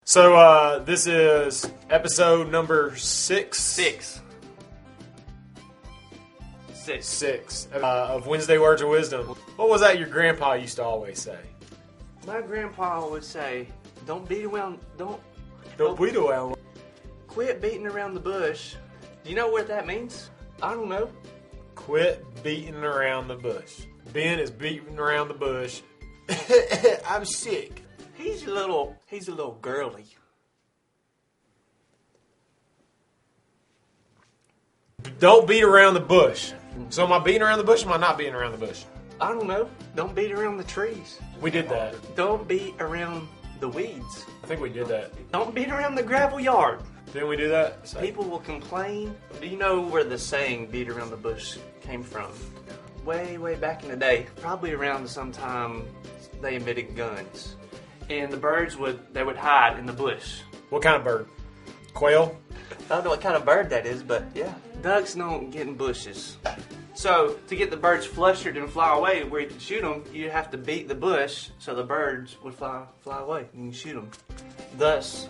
So this is episode number 6. Six of Wednesday Words of Wisdom. What was that your grandpa used to always say? My grandpa would say, don't beat around, Don't beat around. quit beating around the bush. Do you know what that means? I don't know. Quit beating around the bush. Ben is beating around the bush. I'm sick. He's a little girly. Don't beat around the bush. So am I beating around the bush or am I not beating around the bush? I don't know. Don't beat around the trees. We did that. Don't beat around the weeds. I think we did that. Don't beat around the gravel yard. Didn't we do that? People will complain. Do you know where the saying beat around the bush came from? Way, way back in the day. Probably around sometime they invented guns. And the birds would hide in the bush. What kind of bird? Quail? I don't know what kind of bird that is, but yeah. Ducks don't get in bushes. So, to get the birds flustered and fly away where you can shoot them, you have to beat the bush so the birds would fly away and you can shoot them. Thus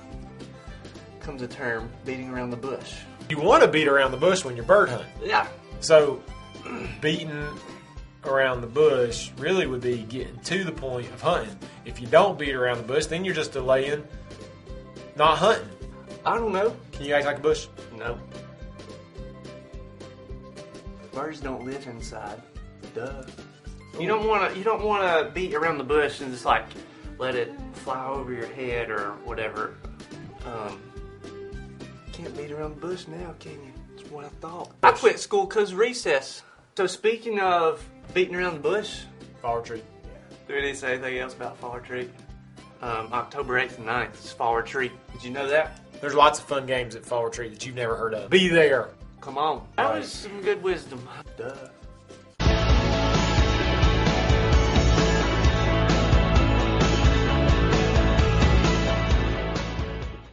comes a term, beating around the bush. You want to beat around the bush when you're bird hunting. Yeah. So, beating around the bush really would be getting to the point of hunting. If you don't beat around the bush, then you're just delaying not hunting. I don't know. Can you act like a bush? No. Birds don't live inside. Duh. You don't want to beat around the bush and just like let it fly over your head or whatever. Can't beat around the bush now, can you? That's what I thought. I quit school because of recess. So speaking of beating around the bush, Fall retreat. do we need to say anything else about fall retreat? October 8th and 9th is fall retreat. Did you know that? There's lots of fun games at fall retreat that you've never heard of. Be there. Come on. That was some good wisdom. Duh.